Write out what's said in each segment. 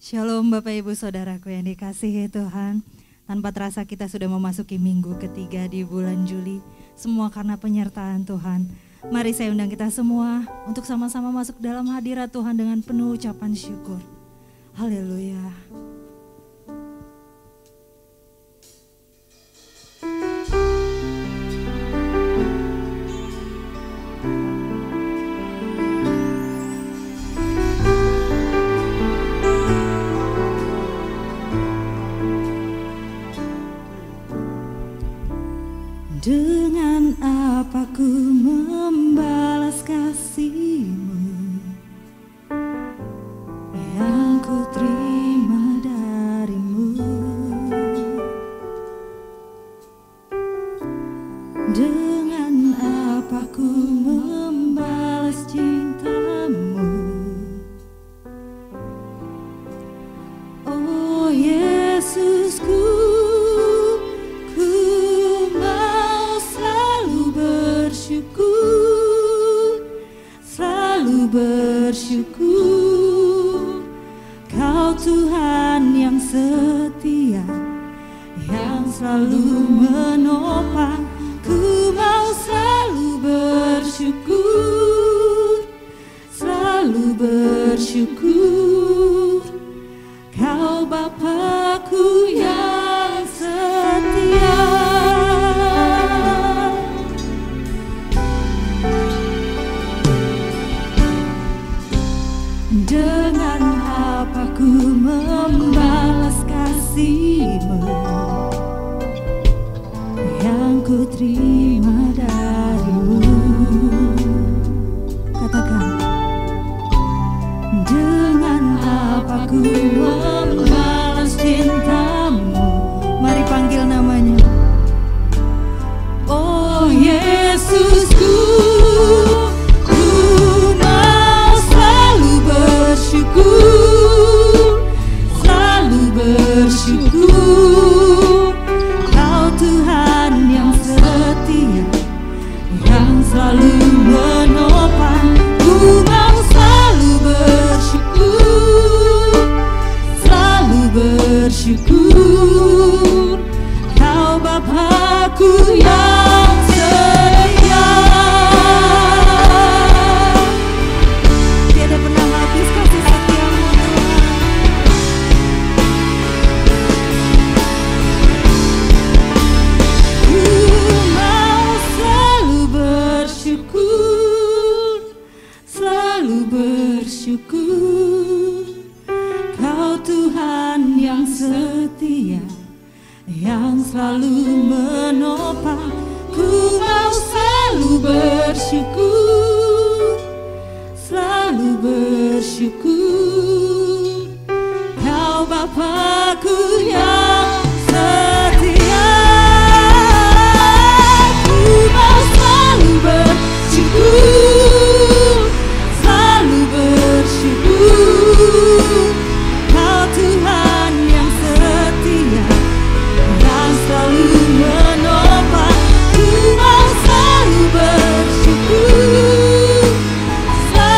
Shalom Bapak Ibu Saudaraku yang dikasihi Tuhan. Tanpa terasa kita sudah memasuki minggu ketiga di bulan Juli. Semua karena penyertaan Tuhan. Mari saya undang kita semua untuk sama-sama masuk dalam hadirat Tuhan dengan penuh ucapan syukur. Haleluya. Dengan apa ku membalas kasih-Mu yang ku terima dari-Mu? Dengan apa ku membalas cinta-Mu? Oh Yesusku, bersyukur, Kau Tuhan yang setia, yang selalu menopang. Ku mau selalu bersyukur, Kau Bapa-Ku yang setia. Dengan apa ku membalas kasih-Mu yang ku terima dari-Mu? Katakan, dengan apa ku membalas cinta-Mu? Mari panggil namanya. Oh Yesusku, selalu bersyukur, Kau Tuhan yang setia, yang selalu menopang. Ku mau selalu bersyukur, Kau Bapa-Ku yang setia. Tiada pernah habis kasih setia-Mu Tuhan. Ku mau selalu bersyukur, Kau Tuhan yang setia, yang selalu menopang. Ku mau selalu bersyukur, Kau Bapa-Ku yang setia. Ku mau selalu bersyukur, Kau Tuhan yang setia, yang selalu menopang. Ku mau selalu bersyukur,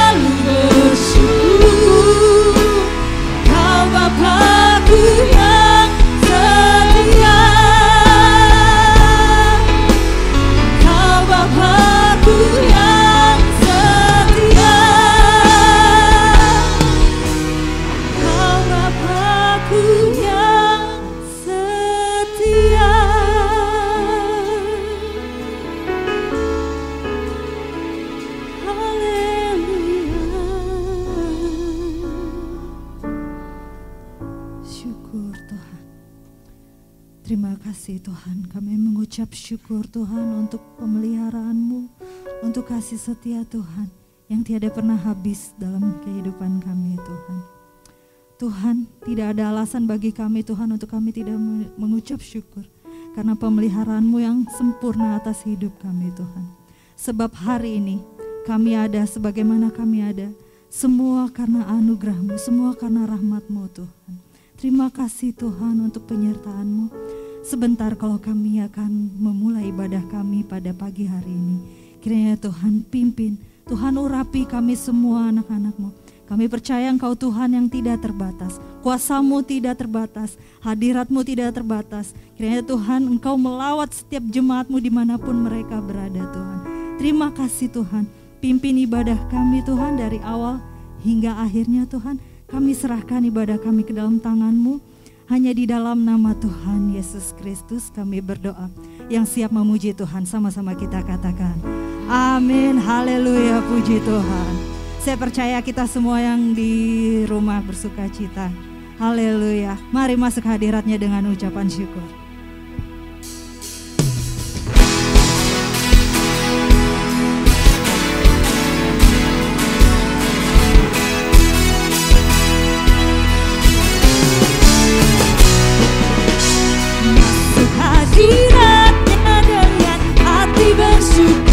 Kau Bapa-Ku yang setia, Kau Bapa-Ku yang setia, Kau Bapa-Ku yang setia. Syukur Tuhan. Terima kasih Tuhan, kami mengucap syukur Tuhan untuk pemeliharaan-Mu, untuk kasih setia Tuhan yang tiada pernah habis dalam kehidupan kami Tuhan. Tuhan, tidak ada alasan bagi kami Tuhan untuk kami tidak mengucap syukur karena pemeliharaan-Mu yang sempurna atas hidup kami Tuhan. Sebab hari ini kami ada sebagaimana kami ada, semua karena anugerah-Mu, semua karena rahmat-Mu Tuhan. Terima kasih Tuhan untuk penyertaan-Mu. Sebentar kalau kami akan memulai ibadah kami pada pagi hari ini. Kiranya Tuhan pimpin, Tuhan urapi kami semua anak-anak-Mu. Kami percaya Engkau Tuhan yang tidak terbatas, kuasa-Mu tidak terbatas, hadirat-Mu tidak terbatas. Kiranya Tuhan Engkau melawat setiap jemaat-Mu dimanapun mereka berada Tuhan. Terima kasih Tuhan, pimpin ibadah kami Tuhan dari awal hingga akhirnya Tuhan. Kami serahkan ibadah kami ke dalam tangan-Mu. Hanya di dalam nama Tuhan Yesus Kristus kami berdoa. Yang siap memuji Tuhan, sama-sama kita katakan amin, haleluya, puji Tuhan. Saya percaya kita semua yang di rumah bersuka cita. Haleluya. Mari masuk hadirat-Nya dengan ucapan syukur. Masuk hadirat-Nya dengan hati bersyukur.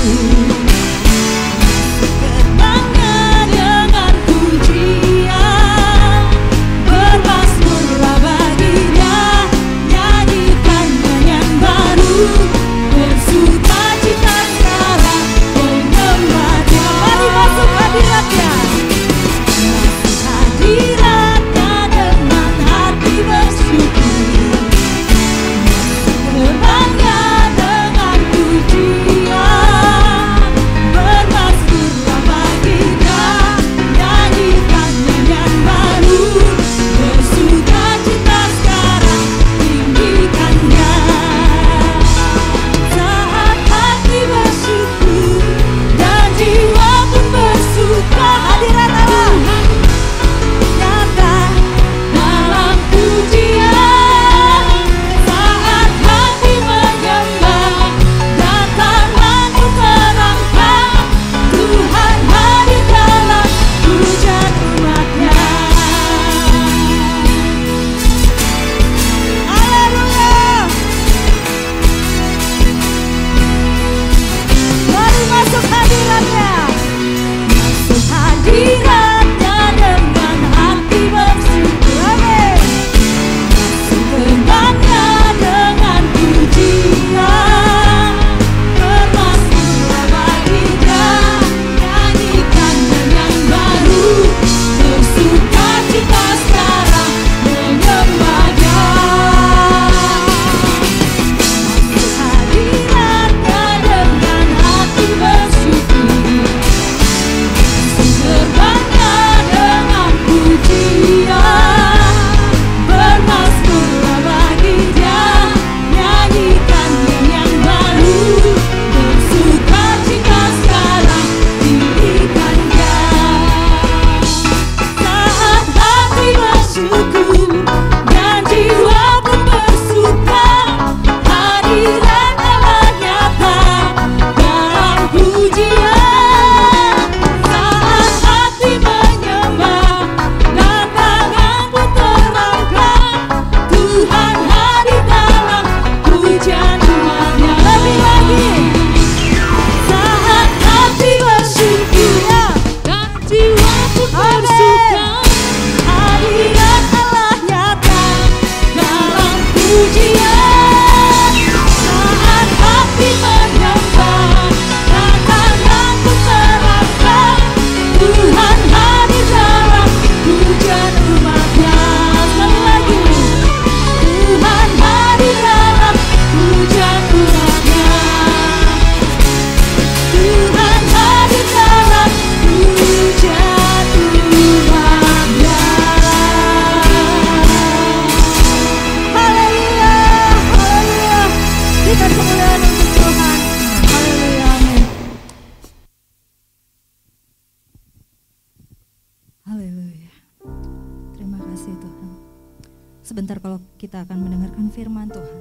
Sebentar kalau kita akan mendengarkan firman Tuhan.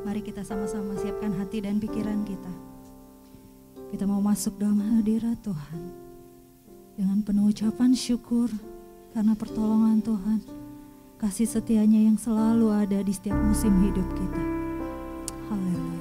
Mari kita sama-sama siapkan hati dan pikiran kita. Kita mau masuk dalam hadirat Tuhan dengan penuh ucapan syukur karena pertolongan Tuhan, kasih setianya yang selalu ada di setiap musim hidup kita. Haleluya.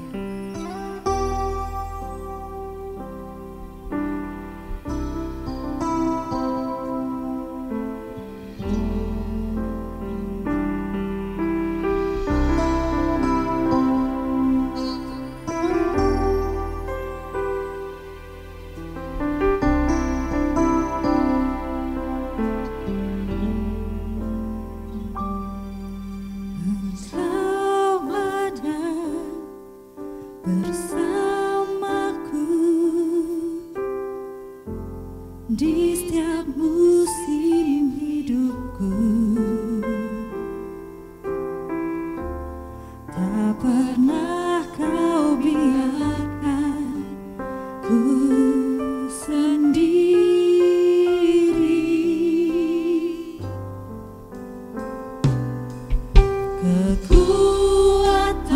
kekuatan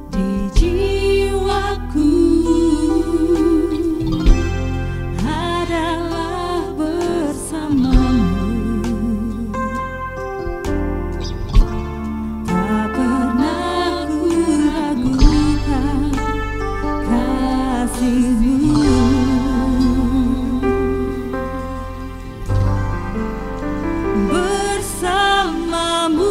di jiwaku adalah bersamamu. Tak pernah ku ragukan kasih-Mu. Bersamamu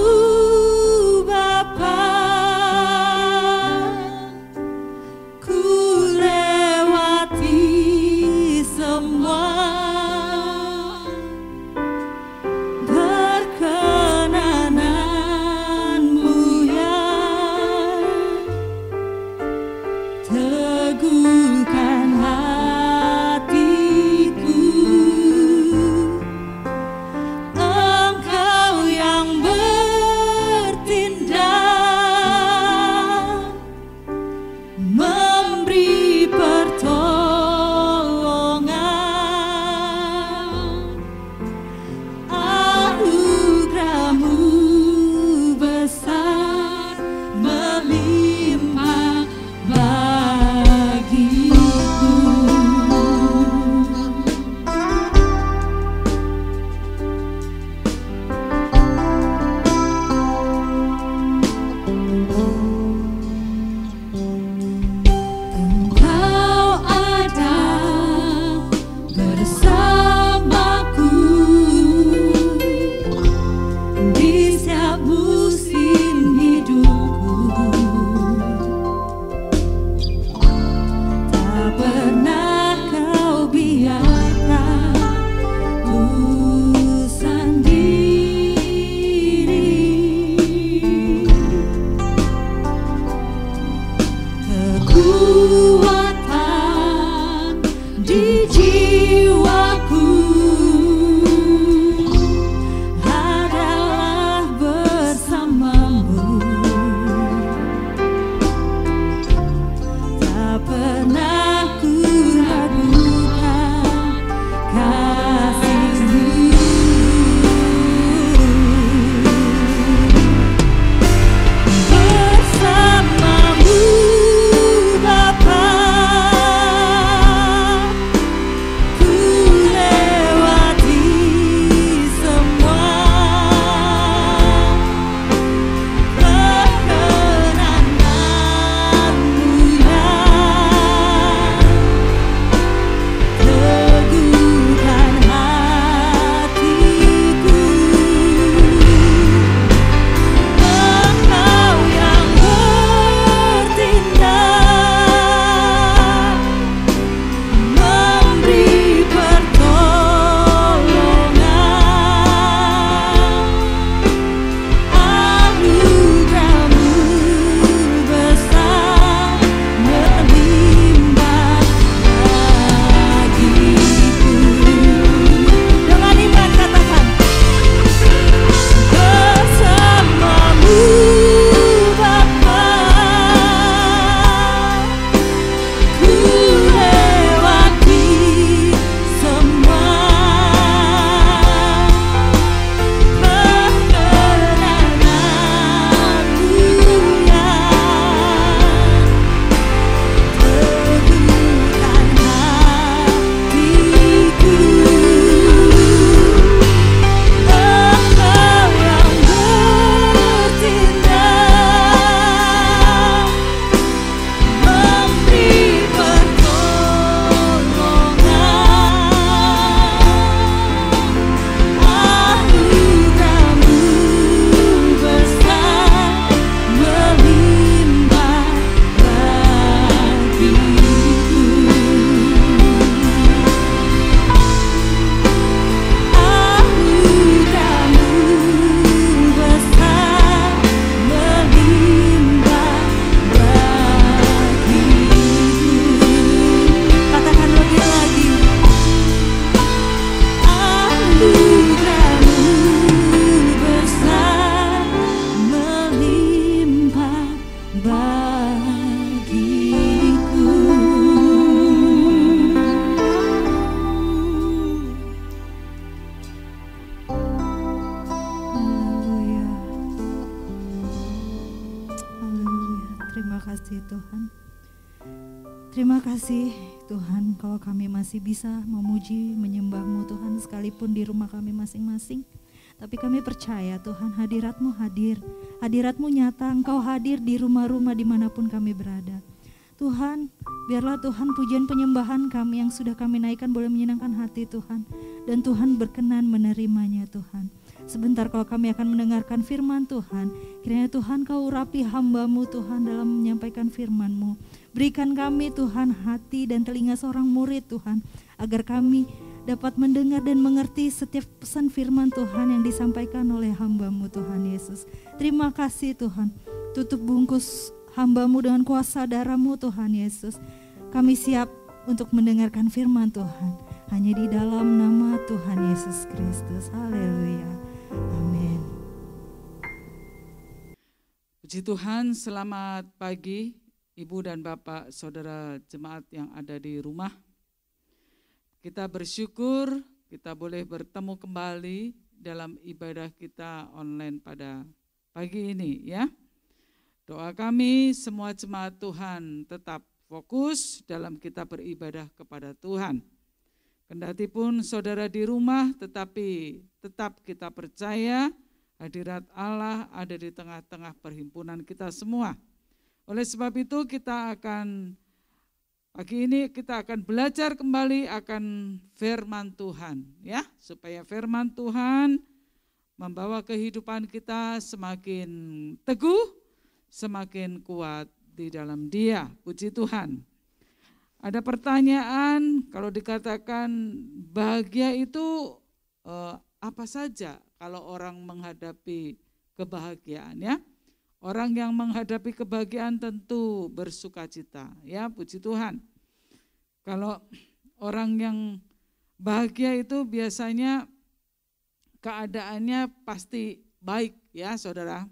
kasih Tuhan. Terima kasih Tuhan kalau kami masih bisa memuji, menyembah-Mu Tuhan sekalipun di rumah kami masing-masing. Tapi kami percaya Tuhan hadirat-Mu hadir, hadirat-Mu nyata, Engkau hadir di rumah-rumah dimanapun kami berada. Tuhan, biarlah Tuhan pujian penyembahan kami yang sudah kami naikkan boleh menyenangkan hati Tuhan. Dan Tuhan berkenan menerimanya Tuhan. Sebentar kalau kami akan mendengarkan firman Tuhan, kiranya Tuhan Kau urapi hamba-Mu Tuhan dalam menyampaikan firman-Mu. Berikan kami Tuhan hati dan telinga seorang murid Tuhan, agar kami dapat mendengar dan mengerti setiap pesan firman Tuhan yang disampaikan oleh hamba-Mu Tuhan Yesus. Terima kasih Tuhan, tutup bungkus hamba-Mu dengan kuasa darah-Mu Tuhan Yesus. Kami siap untuk mendengarkan firman Tuhan, hanya di dalam nama Tuhan Yesus Kristus. Haleluya. Amin. Puji Tuhan, selamat pagi Ibu dan Bapak, Saudara jemaat yang ada di rumah. Kita bersyukur kita boleh bertemu kembali dalam ibadah kita online pada pagi ini ya. Doa kami semua jemaat Tuhan tetap fokus dalam kita beribadah kepada Tuhan. Kendati pun saudara di rumah, tetapi tetap kita percaya hadirat Allah ada di tengah-tengah perhimpunan kita semua. Oleh sebab itu pagi ini kita akan belajar kembali akan firman Tuhan ya, supaya firman Tuhan membawa kehidupan kita semakin teguh, semakin kuat di dalam Dia. Puji Tuhan. Ada pertanyaan, kalau dikatakan bahagia itu apa saja kalau orang menghadapi kebahagiaan ya? Orang yang menghadapi kebahagiaan tentu bersukacita ya, puji Tuhan. Kalau orang yang bahagia itu biasanya keadaannya pasti baik ya saudara.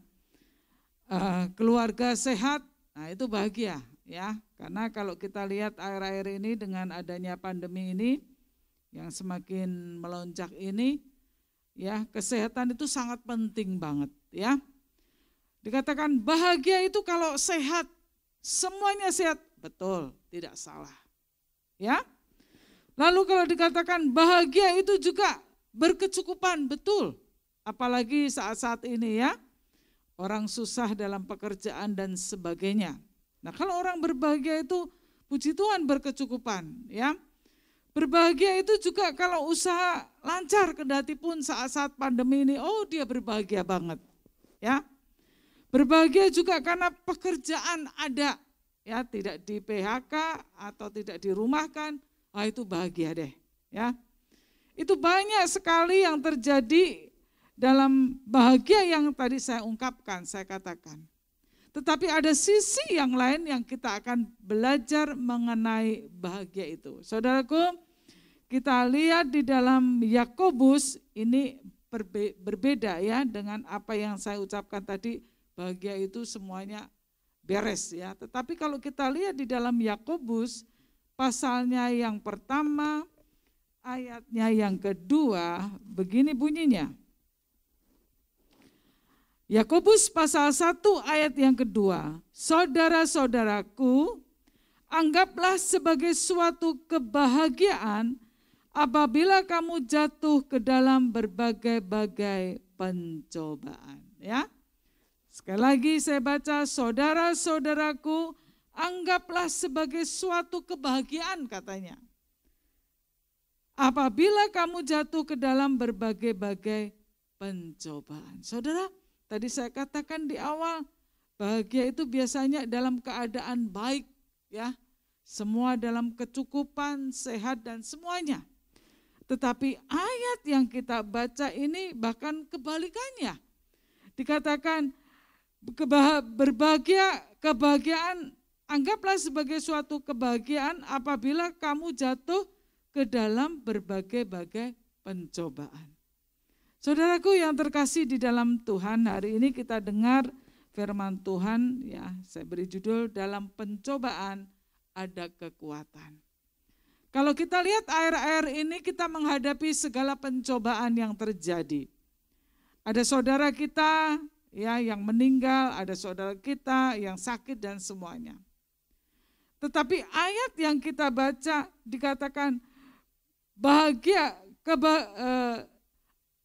Keluarga sehat, nah itu bahagia ya. Karena kalau kita lihat akhir-akhir ini dengan adanya pandemi ini yang semakin melonjak ini, ya kesehatan itu sangat penting banget ya. Dikatakan bahagia itu kalau sehat, semuanya sehat, betul, tidak salah. Ya. Lalu kalau dikatakan bahagia itu juga berkecukupan, betul. Apalagi saat-saat ini ya, orang susah dalam pekerjaan dan sebagainya. Nah kalau orang berbahagia itu puji Tuhan berkecukupan ya. Berbahagia itu juga kalau usaha lancar, kendati pun saat-saat pandemi ini, oh dia berbahagia banget ya. Berbahagia juga karena pekerjaan ada ya, tidak di PHK atau tidak dirumahkan, itu bahagia deh ya. Itu banyak sekali yang terjadi dalam bahagia yang tadi saya ungkapkan, saya katakan. Tetapi ada sisi yang lain yang kita akan belajar mengenai bahagia itu. Saudaraku, kita lihat di dalam Yakobus ini berbeda ya dengan apa yang saya ucapkan tadi, bahagia itu semuanya beres ya. Tetapi kalau kita lihat di dalam Yakobus pasalnya yang pertama, ayatnya yang kedua, begini bunyinya. Yakobus pasal 1 ayat yang kedua, saudara-saudaraku, anggaplah sebagai suatu kebahagiaan apabila kamu jatuh ke dalam berbagai-bagai pencobaan. Ya, sekali lagi saya baca, saudara-saudaraku, anggaplah sebagai suatu kebahagiaan katanya. Apabila kamu jatuh ke dalam berbagai-bagai pencobaan. Saudara, tadi saya katakan di awal, bahagia itu biasanya dalam keadaan baik ya. Semua dalam kecukupan, sehat dan semuanya. Tetapi ayat yang kita baca ini bahkan kebalikannya. Dikatakan kebahagiaan, anggaplah sebagai suatu kebahagiaan apabila kamu jatuh ke dalam berbagai-bagai pencobaan. Saudaraku yang terkasih di dalam Tuhan, hari ini kita dengar firman Tuhan ya, saya beri judul dalam pencobaan ada kekuatan. Kalau kita lihat akhir-akhir ini kita menghadapi segala pencobaan yang terjadi. Ada saudara kita ya yang meninggal, ada saudara kita yang sakit dan semuanya. Tetapi ayat yang kita baca dikatakan bahagia,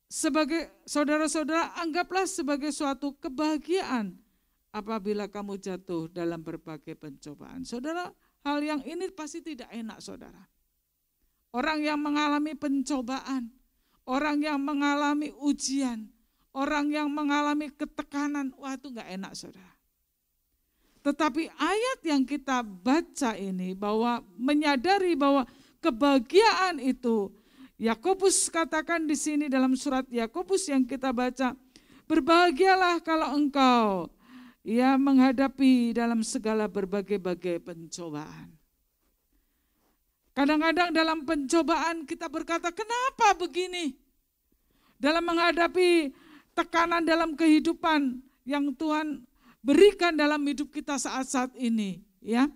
sebagai saudara-saudara, anggaplah sebagai suatu kebahagiaan apabila kamu jatuh dalam berbagai pencobaan. Saudara, hal yang ini pasti tidak enak, saudara. Orang yang mengalami pencobaan, orang yang mengalami ujian, orang yang mengalami ketekanan, wah itu gak enak, saudara. Tetapi ayat yang kita baca ini bahwa menyadari bahwa kebahagiaan itu, Yakobus katakan di sini dalam surat Yakobus yang kita baca, berbahagialah kalau engkau menghadapi dalam segala berbagai-bagai pencobaan. Kadang-kadang dalam pencobaan kita berkata, kenapa begini? Dalam menghadapi tekanan dalam kehidupan yang Tuhan berikan dalam hidup kita saat-saat ini, ya.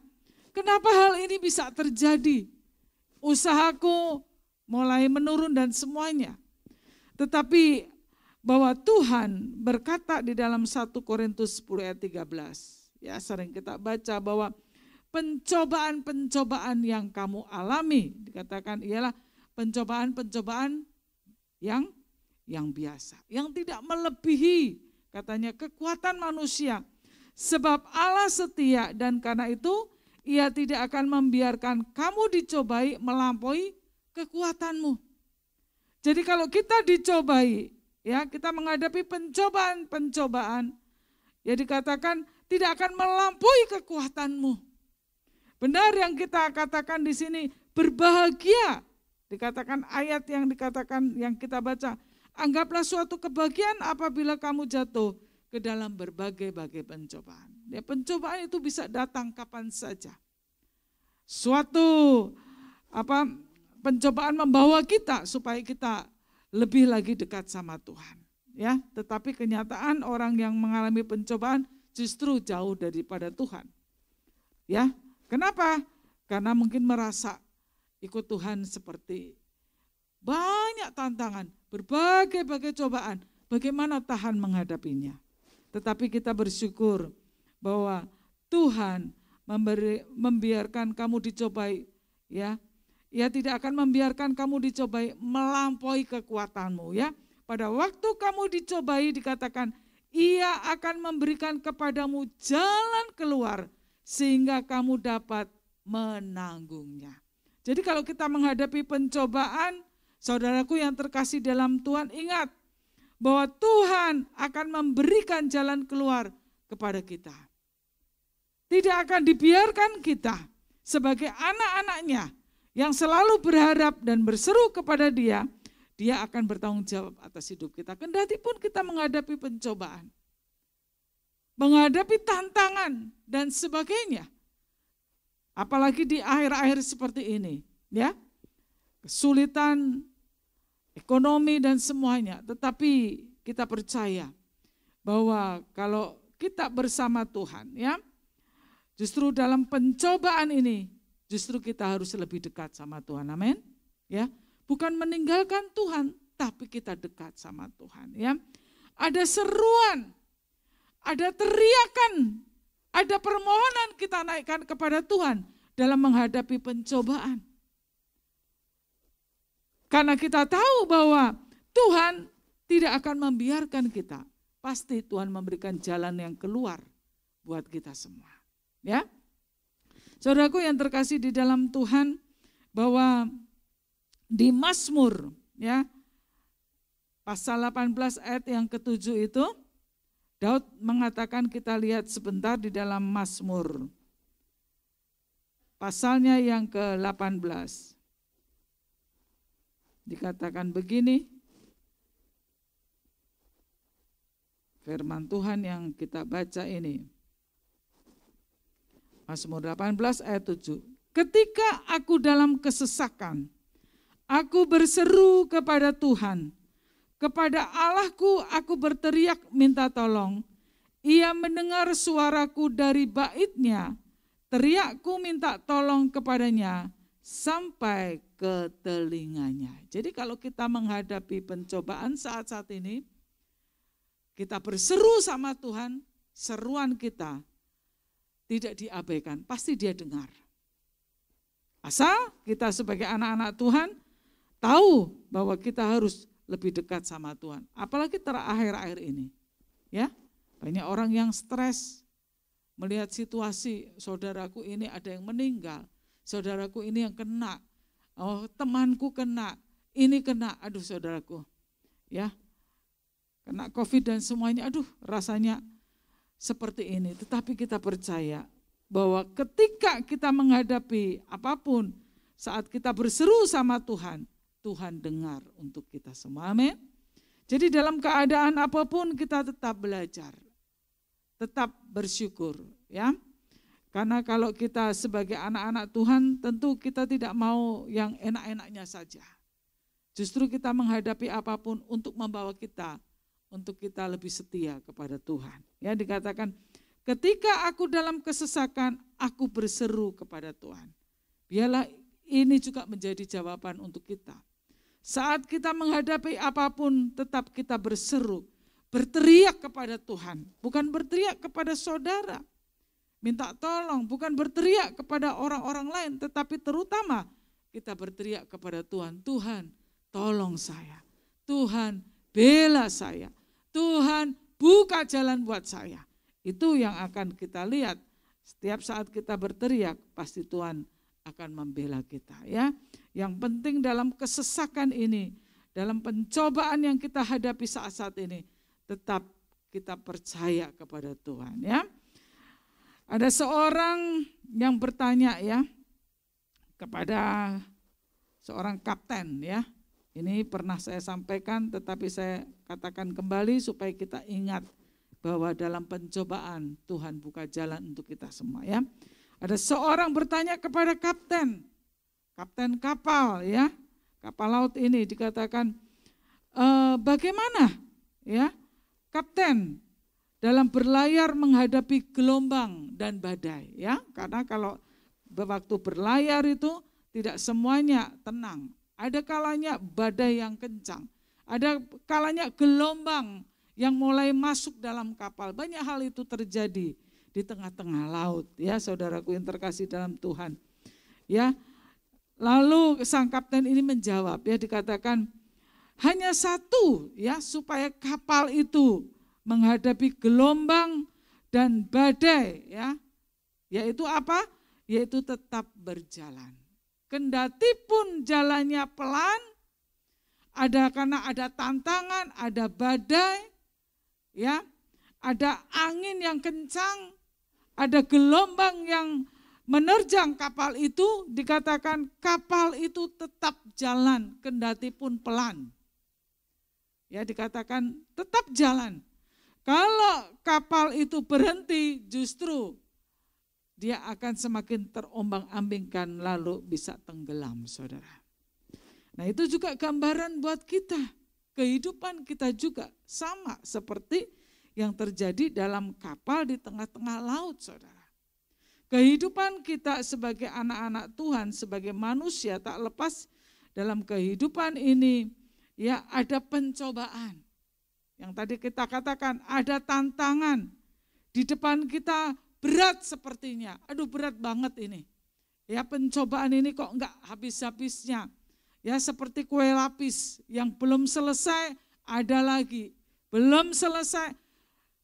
Kenapa hal ini bisa terjadi? Usahaku mulai menurun dan semuanya. Tetapi bahwa Tuhan berkata di dalam 1 Korintus 10 ayat 13. Ya, sering kita baca bahwa pencobaan-pencobaan yang kamu alami dikatakan ialah pencobaan-pencobaan yang biasa, yang tidak melebihi katanya kekuatan manusia. Sebab Allah setia dan karena itu Ia tidak akan membiarkan kamu dicobai melampaui kekuatanmu. Jadi kalau kita dicobai, ya kita menghadapi pencobaan-pencobaan, ya dikatakan tidak akan melampaui kekuatanmu. Benar yang kita katakan di sini, berbahagia. Dikatakan ayat yang dikatakan yang kita baca, anggaplah suatu kebahagiaan apabila kamu jatuh ke dalam berbagai-bagai pencobaan. Ya, pencobaan itu bisa datang kapan saja. Suatu pencobaan membawa kita supaya kita lebih lagi dekat sama Tuhan. Ya, tetapi kenyataan orang yang mengalami pencobaan justru jauh daripada Tuhan. Ya, kenapa? Karena mungkin merasa ikut Tuhan seperti banyak tantangan, berbagai-bagai cobaan. Bagaimana tahan menghadapinya? Tetapi kita bersyukur bahwa Tuhan membiarkan kamu dicobai, ya. Ia tidak akan membiarkan kamu dicobai melampaui kekuatanmu, ya. Pada waktu kamu dicobai dikatakan Ia akan memberikan kepadamu jalan keluar sehingga kamu dapat menanggungnya. Jadi kalau kita menghadapi pencobaan, saudaraku yang terkasih dalam Tuhan, ingat bahwa Tuhan akan memberikan jalan keluar kepada kita. Tidak akan dibiarkan kita sebagai anak-anaknya yang selalu berharap dan berseru kepada Dia, Dia akan bertanggung jawab atas hidup kita. Kendati pun kita menghadapi pencobaan, menghadapi tantangan dan sebagainya. Apalagi di akhir-akhir seperti ini, ya. Kesulitan ekonomi dan semuanya, tetapi kita percaya bahwa kalau kita bersama Tuhan, ya, justru dalam pencobaan ini, justru kita harus lebih dekat sama Tuhan, amin. Ya, bukan meninggalkan Tuhan, tapi kita dekat sama Tuhan. Ya, ada seruan, ada teriakan, ada permohonan kita naikkan kepada Tuhan dalam menghadapi pencobaan. Karena kita tahu bahwa Tuhan tidak akan membiarkan kita. Pasti Tuhan memberikan jalan yang keluar buat kita semua. Ya, saudaraku yang terkasih di dalam Tuhan, bahwa di Mazmur, ya, pasal 18 ayat yang ke-7 itu, Daud mengatakan, kita lihat sebentar di dalam Mazmur, pasalnya yang ke-18. Dikatakan begini, firman Tuhan yang kita baca ini. Mazmur 18 ayat 7. Ketika aku dalam kesesakan, aku berseru kepada Tuhan. Kepada Allahku aku berteriak minta tolong. Ia mendengar suaraku dari bait-Nya. Teriakku minta tolong kepadanya sampai ke telinganya. Jadi kalau kita menghadapi pencobaan saat-saat ini, kita berseru sama Tuhan, seruan kita tidak diabaikan, pasti Dia dengar. Asal kita sebagai anak-anak Tuhan tahu bahwa kita harus lebih dekat sama Tuhan. Apalagi terakhir-akhir ini. Ya, banyak orang yang stres melihat situasi, saudaraku ini ada yang meninggal, saudaraku ini yang kena, oh temanku kena, ini kena, aduh saudaraku, ya kena COVID dan semuanya, aduh rasanya seperti ini. Tetapi kita percaya bahwa ketika kita menghadapi apapun, saat kita berseru sama Tuhan, Tuhan dengar untuk kita semua, amin. Jadi dalam keadaan apapun kita tetap belajar, tetap bersyukur, ya. Karena kalau kita sebagai anak-anak Tuhan tentu kita tidak mau yang enak-enaknya saja. Justru kita menghadapi apapun untuk membawa kita, untuk kita lebih setia kepada Tuhan. Ya, dikatakan ketika aku dalam kesesakan, aku berseru kepada Tuhan. Biarlah ini juga menjadi jawaban untuk kita. Saat kita menghadapi apapun, tetap kita berseru, berteriak kepada Tuhan, bukan berteriak kepada saudara, minta tolong, bukan berteriak kepada orang-orang lain, tetapi terutama kita berteriak kepada Tuhan. Tuhan, tolong saya. Tuhan, bela saya. Tuhan, buka jalan buat saya. Itu yang akan kita lihat. Setiap saat kita berteriak, pasti Tuhan akan membela kita, ya. Yang penting dalam kesesakan ini, dalam pencobaan yang kita hadapi saat-saat ini, tetap kita percaya kepada Tuhan, ya. Ada seorang yang bertanya, ya, kepada seorang kapten, ya. Ini pernah saya sampaikan, tetapi saya katakan kembali supaya kita ingat bahwa dalam pencobaan Tuhan buka jalan untuk kita semua, ya. Ada seorang bertanya kepada kapten kapal, ya, kapal laut ini, dikatakan bagaimana, ya, kapten dalam berlayar menghadapi gelombang dan badai, ya, karena kalau waktu berlayar itu tidak semuanya tenang, ada kalanya badai yang kencang, ada kalanya gelombang yang mulai masuk dalam kapal, banyak hal itu terjadi di tengah-tengah laut, ya, saudaraku yang terkasih dalam Tuhan, ya. Lalu sang kapten ini menjawab, ya, dikatakan hanya satu, ya, supaya kapal itu menghadapi gelombang dan badai, ya, yaitu apa? Yaitu tetap berjalan. Kendati pun jalannya pelan, karena ada tantangan, ada badai, ya, ada angin yang kencang, ada gelombang yang menerjang kapal itu, dikatakan kapal itu tetap jalan kendati pun pelan. Ya, dikatakan tetap jalan. Kalau kapal itu berhenti, justru dia akan semakin terombang-ambingkan lalu bisa tenggelam, saudara. Nah, itu juga gambaran buat kita. Kehidupan kita juga sama seperti yang terjadi dalam kapal di tengah-tengah laut, saudara. Kehidupan kita sebagai anak-anak Tuhan, sebagai manusia tak lepas dalam kehidupan ini, ya, ada pencobaan. Yang tadi kita katakan ada tantangan. Di depan kita berat sepertinya, aduh berat banget ini. Ya, pencobaan ini kok enggak habis-habisnya. Ya, seperti kue lapis yang belum selesai, ada lagi. Belum selesai,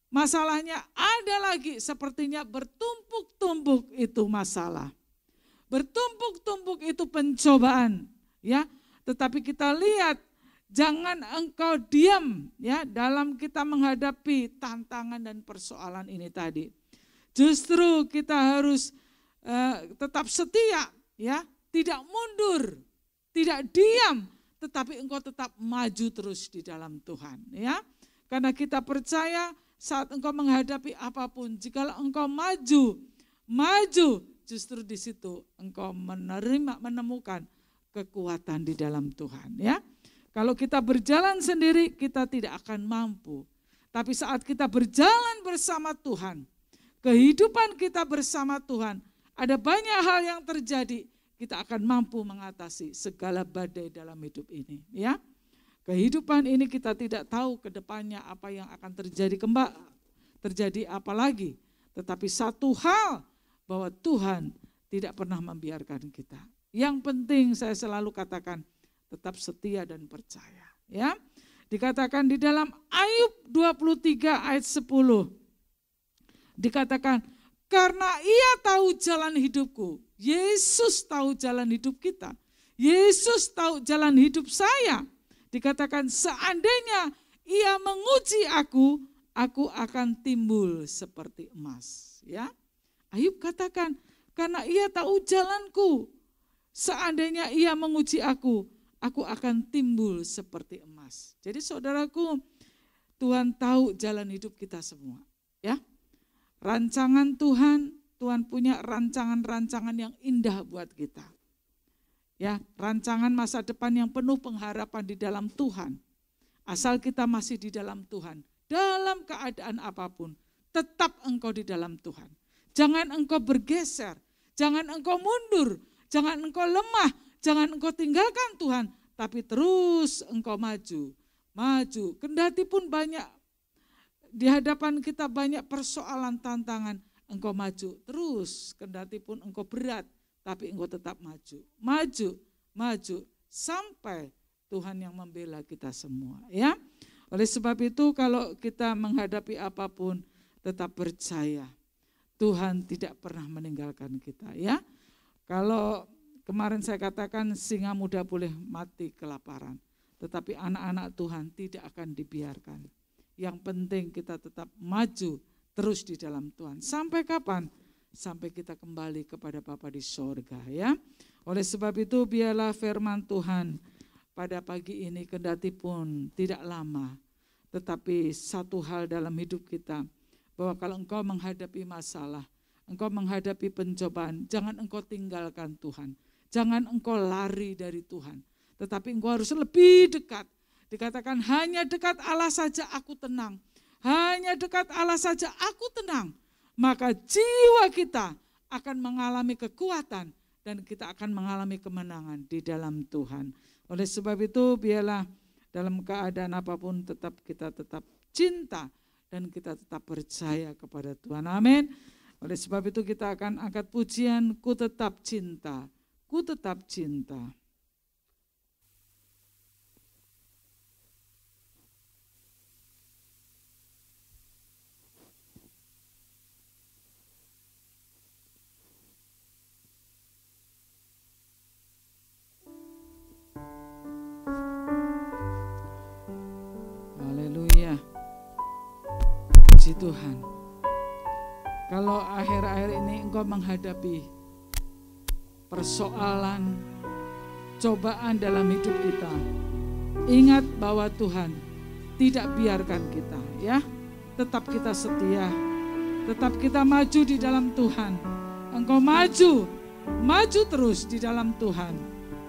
masalahnya ada lagi, sepertinya bertumpuk-tumpuk itu masalah. Bertumpuk-tumpuk itu pencobaan, ya. Tetapi kita lihat, jangan engkau diam, ya, dalam kita menghadapi tantangan dan persoalan ini tadi. Justru kita harus tetap setia, ya, tidak mundur, tidak diam, tetapi engkau tetap maju terus di dalam Tuhan, ya. Karena kita percaya saat engkau menghadapi apapun, jikalau engkau maju, justru di situ engkau menemukan kekuatan di dalam Tuhan, ya. Kalau kita berjalan sendiri, kita tidak akan mampu. Tapi saat kita berjalan bersama Tuhan, kehidupan kita bersama Tuhan, ada banyak hal yang terjadi, kita akan mampu mengatasi segala badai dalam hidup ini, ya. Kehidupan ini kita tidak tahu ke depannya apa yang akan terjadi apa lagi. Tetapi satu hal, bahwa Tuhan tidak pernah membiarkan kita. Yang penting saya selalu katakan tetap setia dan percaya. Ya, dikatakan di dalam Ayub 23 ayat 10. Dikatakan karena ia tahu jalan hidupku. Yesus tahu jalan hidup kita. Yesus tahu jalan hidup saya. Dikatakan seandainya ia menguji aku akan timbul seperti emas. Ya, Ayub katakan karena ia tahu jalanku. Seandainya ia menguji aku akan timbul seperti emas. Jadi saudaraku, Tuhan tahu jalan hidup kita semua. Ya, rancangan Tuhan punya rancangan-rancangan yang indah buat kita. Ya, rancangan masa depan yang penuh pengharapan di dalam Tuhan. Asal kita masih di dalam Tuhan, dalam keadaan apapun, tetap engkau di dalam Tuhan. Jangan engkau bergeser, jangan engkau mundur, jangan engkau lemah, jangan engkau tinggalkan Tuhan, tapi terus engkau maju. Kendati pun banyak, di hadapan kita banyak persoalan, tantangan, engkau maju terus. Kendati pun engkau berat, tapi engkau tetap maju sampai Tuhan yang membela kita semua. Ya, oleh sebab itu kalau kita menghadapi apapun, tetap percaya Tuhan tidak pernah meninggalkan kita. Ya, kalau kemarin saya katakan singa muda boleh mati kelaparan, tetapi anak-anak Tuhan tidak akan dibiarkan. Yang penting kita tetap maju terus di dalam Tuhan. Sampai kapan? Sampai kita kembali kepada Bapa di sorga. Ya, oleh sebab itu biarlah firman Tuhan pada pagi ini kendati pun tidak lama, tetapi satu hal dalam hidup kita, bahwa kalau engkau menghadapi masalah, engkau menghadapi pencobaan, jangan engkau tinggalkan Tuhan. Jangan engkau lari dari Tuhan, tetapi engkau harus lebih dekat. Dikatakan hanya dekat Allah saja aku tenang. Hanya dekat Allah saja aku tenang. Maka jiwa kita akan mengalami kekuatan dan kita akan mengalami kemenangan di dalam Tuhan. Oleh sebab itu biarlah dalam keadaan apapun kita tetap cinta dan kita tetap percaya kepada Tuhan. Amin. Oleh sebab itu kita akan angkat pujian, ku tetap cinta, ku tetap cinta. Puji Tuhan. Kalau akhir-akhir ini engkau menghadapi persoalan, cobaan dalam hidup kita, ingat bahwa Tuhan tidak biarkan kita, ya. Tetap kita setia, tetap kita maju di dalam Tuhan. Engkau maju terus di dalam Tuhan,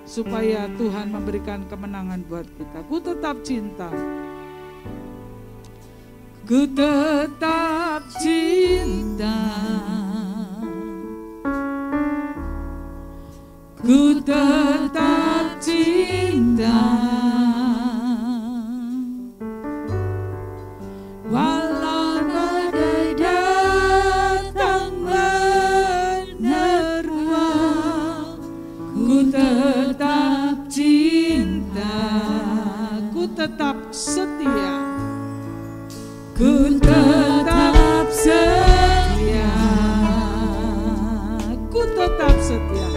supaya Tuhan memberikan kemenangan buat kita. Ku tetap cinta. Ku tetap cinta, ku tetap cinta, walau badai datang menerpa, ku tetap cinta, ku tetap setia. Ku tetap setia, ku tetap setia,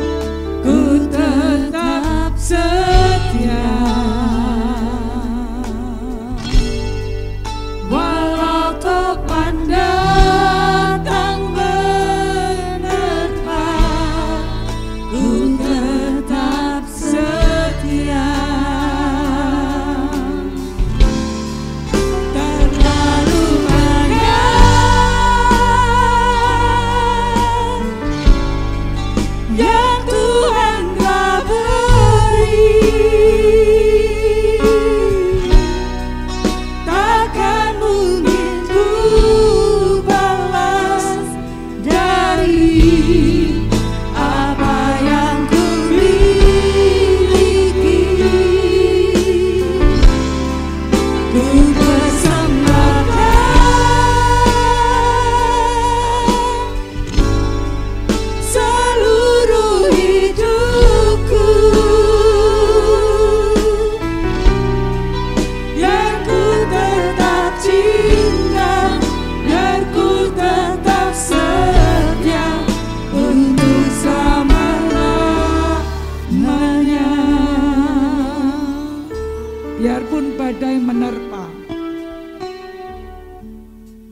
ku tetap setia, walau topan datang menerpa, ku tetap setia. Terlalu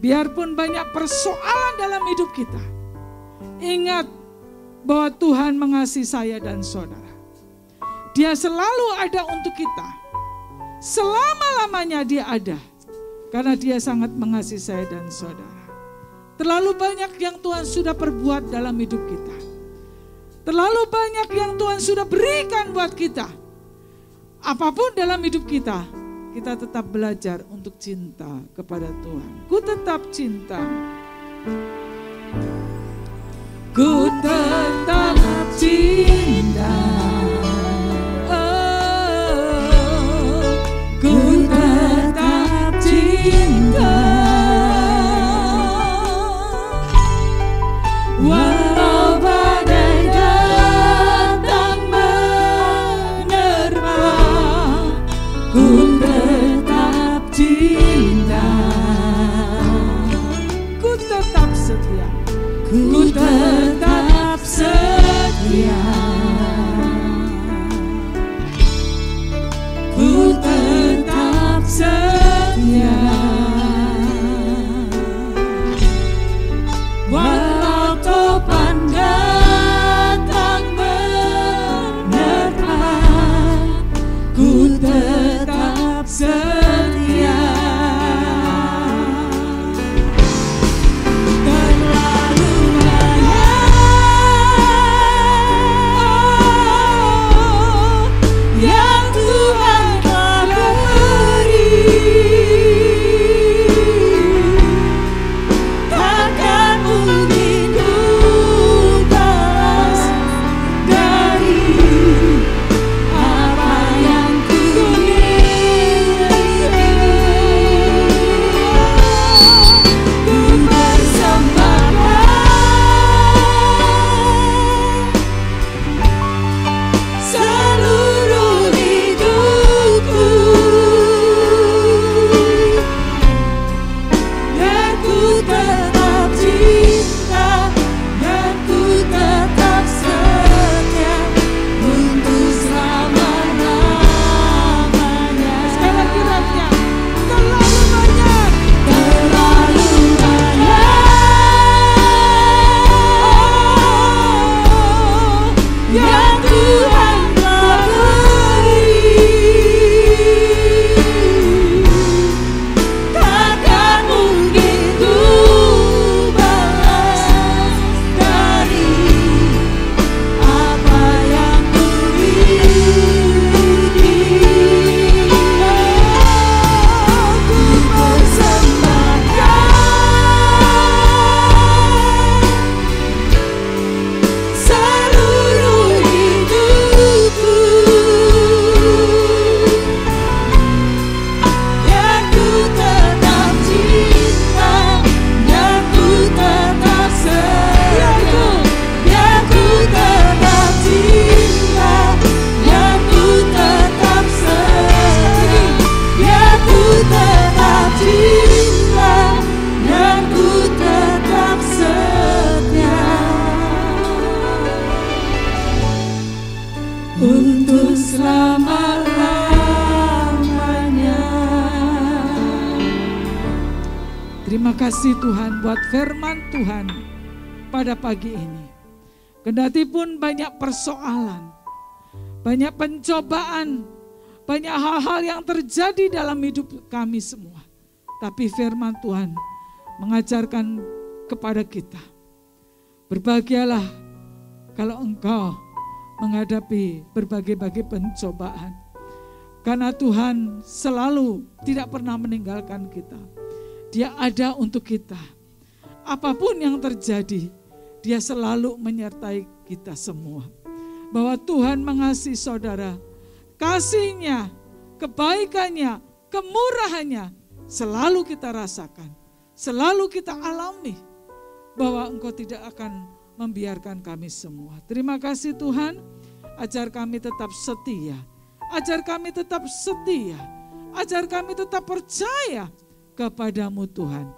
Biarpun banyak persoalan dalam hidup kita, ingat bahwa Tuhan mengasihi saya dan saudara. Dia selalu ada untuk kita. Selama-lamanya dia ada. Karena dia sangat mengasihi saya dan saudara. Terlalu banyak yang Tuhan sudah perbuat dalam hidup kita. Terlalu banyak yang Tuhan sudah berikan buat kita. Apapun dalam hidup kita, kita tetap belajar untuk cinta kepada Tuhan. Ku tetap cinta. Ku tetap cinta. Oh, ku tetap cinta. Walau badai datang menerpa, ku tetap cinta. Ku tetap setia. Ku tetap setia. Ku tetap setia. Walau topan datang menerpa, ku tetap setia. Untuk selama-lamanya. Terima kasih Tuhan buat firman Tuhan pada pagi ini. Kendati pun banyak persoalan, banyak pencobaan, banyak hal-hal yang terjadi dalam hidup kami semua. Tapi firman Tuhan mengajarkan kepada kita, berbahagialah kalau engkau menghadapi berbagai-bagai pencobaan. Karena Tuhan selalu tidak pernah meninggalkan kita. Dia ada untuk kita. Apapun yang terjadi, Dia selalu menyertai kita semua. Bahwa Tuhan mengasihi saudara, kasih-Nya, kebaikannya, kemurahannya selalu kita rasakan. Selalu kita alami. Bahwa Engkau tidak akan membiarkan kami semua. Terima kasih Tuhan, ajar kami tetap setia, ajar kami tetap setia, ajar kami tetap percaya kepadamu Tuhan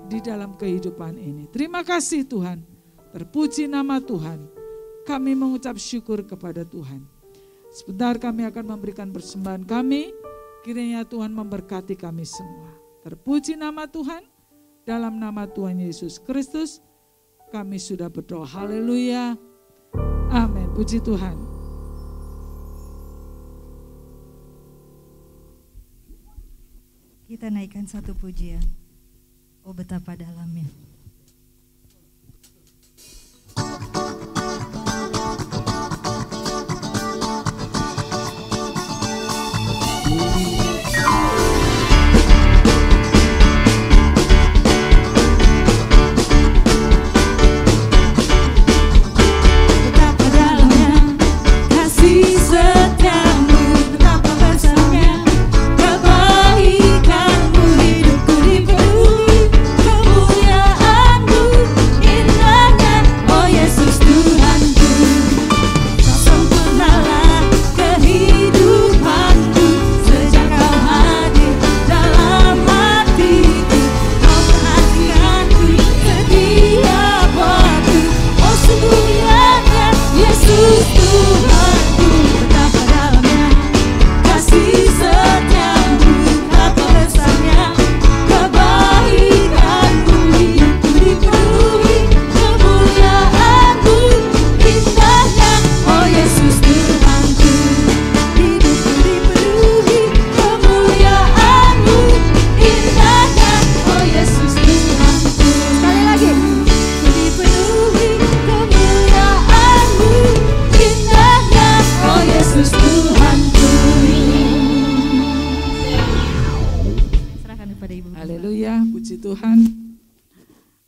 di dalam kehidupan ini. Terima kasih Tuhan, terpuji nama Tuhan, kami mengucap syukur kepada Tuhan. Sebentar kami akan memberikan persembahan kami, kiranya Tuhan memberkati kami semua. Terpuji nama Tuhan, dalam nama Tuhan Yesus Kristus kami sudah berdoa. Haleluya. Amin. Puji Tuhan. Kita naikkan satu pujian. Oh betapa dalamnya.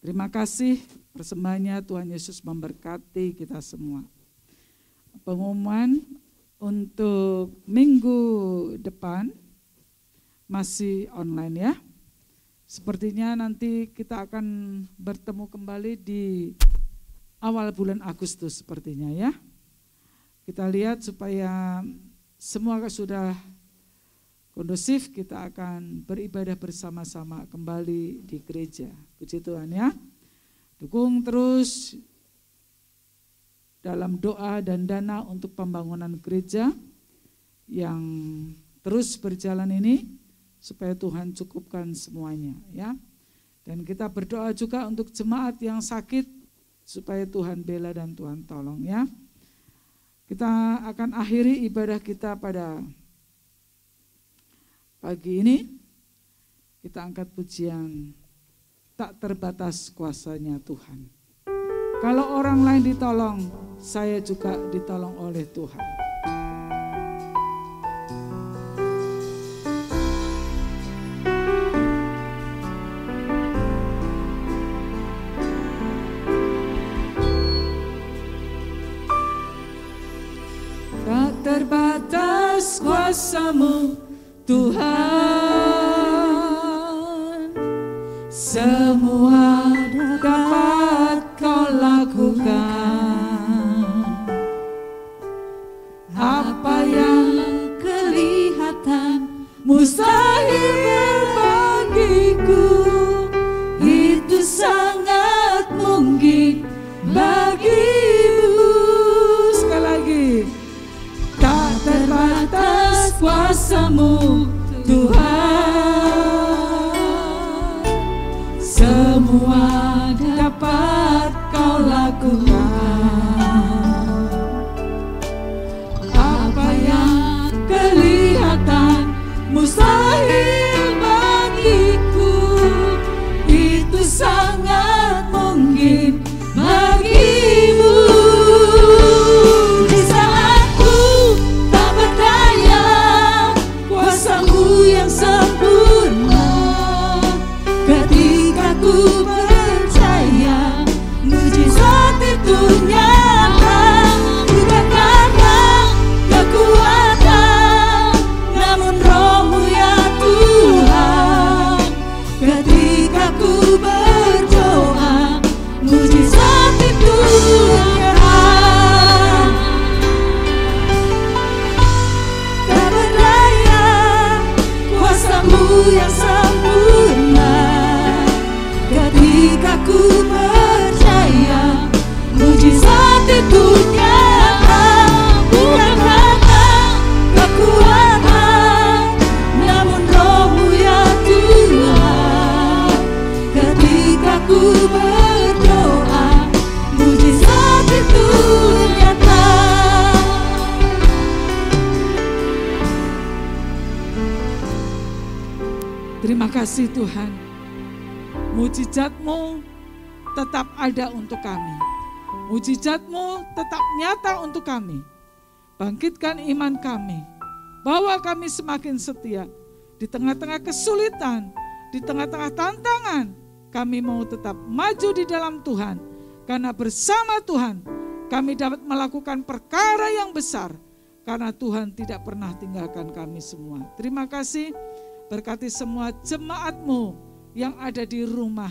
Terima kasih persembahannya, Tuhan Yesus memberkati kita semua. Pengumuman untuk minggu depan masih online ya. Sepertinya nanti kita akan bertemu kembali di awal bulan Agustus sepertinya ya. Kita lihat supaya semua sudah kondusif, kita akan beribadah bersama-sama kembali di gereja. Puji Tuhan ya. Dukung terus dalam doa dan dana untuk pembangunan gereja yang terus berjalan ini supaya Tuhan cukupkan semuanya ya. Dan kita berdoa juga untuk jemaat yang sakit supaya Tuhan bela dan Tuhan tolong ya. Kita akan akhiri ibadah kita pada pagi ini. Kita angkat pujian tak terbatas kuasanya Tuhan. Kalau orang lain ditolong, saya juga ditolong oleh Tuhan. Tak terbatas kuasa-Mu Tuhan, semua dapat Kau lakukan. Apa yang kelihatan mustahil bagiku, itu sangat mungkin bagimu. Sekali lagi, tak terbatas kuasa-Mu Tuhan, semua dapat Kau lakukan. Apa yang kelihatan mustahil bagiku, itu sangat mungkin bagimu. Di saat ku tak berdaya, kuasa-Mu yang sempurna. Ketika ku percaya, mujizat itu nyata. Bukan karena kekuatan, namun Roh-Mu ya Tuhan. Ketika ku berdoa, mujizat itu nyata. Tak berdaya, kuasa-Mu yang sempurna. Ketika ku percaya, mujizat itu nyata. Bukan karena kekuatan, namun Roh-Mu ya Tuhan. Ketika berdoa, mujizat itu nyata. Terima kasih Tuhan, mujizat-Mu tetap ada untuk kami. Mujizat-Mu tetap nyata untuk kami. Bangkitkan iman kami, bahwa kami semakin setia di tengah-tengah kesulitan, di tengah-tengah tantangan. Kami mau tetap maju di dalam Tuhan, karena bersama Tuhan kami dapat melakukan perkara yang besar, karena Tuhan tidak pernah tinggalkan kami semua. Terima kasih. Berkati semua jemaat-Mu yang ada di rumah.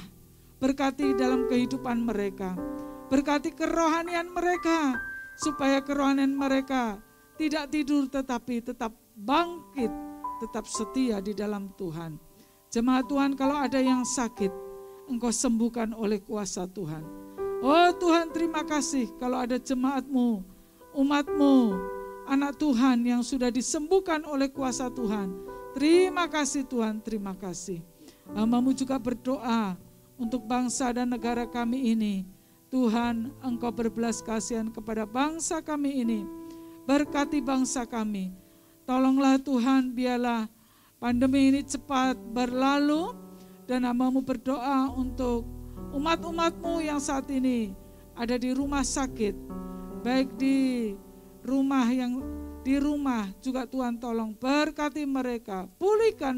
Berkati dalam kehidupan mereka. Berkati kerohanian mereka, supaya kerohanian mereka tidak tidur tetapi tetap bangkit, tetap setia di dalam Tuhan. Jemaat Tuhan, kalau ada yang sakit, Engkau sembuhkan oleh kuasa Tuhan. Oh Tuhan, terima kasih kalau ada jemaat-Mu, umat-Mu, anak Tuhan yang sudah disembuhkan oleh kuasa Tuhan. Terima kasih Tuhan, terima kasih. Hamba-Mu juga berdoa untuk bangsa dan negara kami ini. Tuhan, Engkau berbelas kasihan kepada bangsa kami ini. Berkati bangsa kami. Tolonglah Tuhan, biarlah pandemi ini cepat berlalu. Dan hamba-Mu berdoa untuk umat-umat-Mu yang saat ini ada di rumah sakit. Baik di rumah juga Tuhan tolong berkati mereka, pulihkan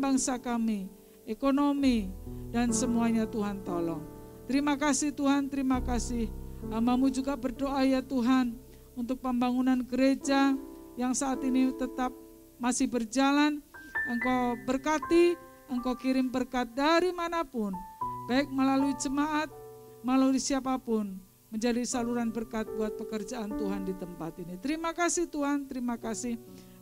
bangsa kami, ekonomi dan semuanya Tuhan tolong. Terima kasih Tuhan, terima kasih. Hamba-Mu juga berdoa ya Tuhan untuk pembangunan gereja yang saat ini tetap masih berjalan. Engkau berkati, Engkau kirim berkat dari manapun, baik melalui jemaat, melalui siapapun, menjadi saluran berkat buat pekerjaan Tuhan di tempat ini. Terima kasih Tuhan, terima kasih.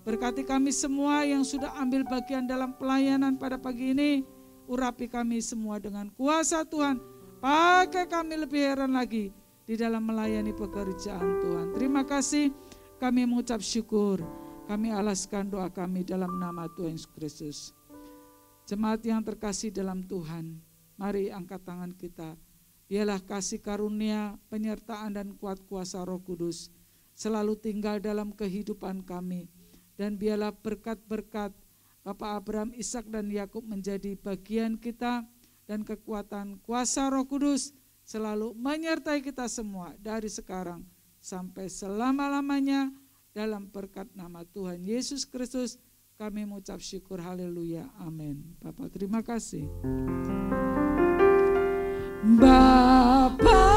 Berkati kami semua yang sudah ambil bagian dalam pelayanan pada pagi ini. Urapi kami semua dengan kuasa Tuhan. Pakai kami lebih heran lagi di dalam melayani pekerjaan Tuhan. Terima kasih, kami mengucap syukur. Kami alaskan doa kami dalam nama Tuhan Yesus Kristus. Jemaat yang terkasih dalam Tuhan, mari angkat tangan kita. Biarlah kasih karunia, penyertaan dan kuat kuasa Roh Kudus selalu tinggal dalam kehidupan kami. Dan biarlah berkat-berkat Bapak Abraham, Ishak dan Yakub menjadi bagian kita, dan kekuatan kuasa Roh Kudus selalu menyertai kita semua dari sekarang sampai selama-lamanya. Dalam berkat nama Tuhan Yesus Kristus kami mengucap syukur, haleluya, amin. Bapak terima kasih. Bapak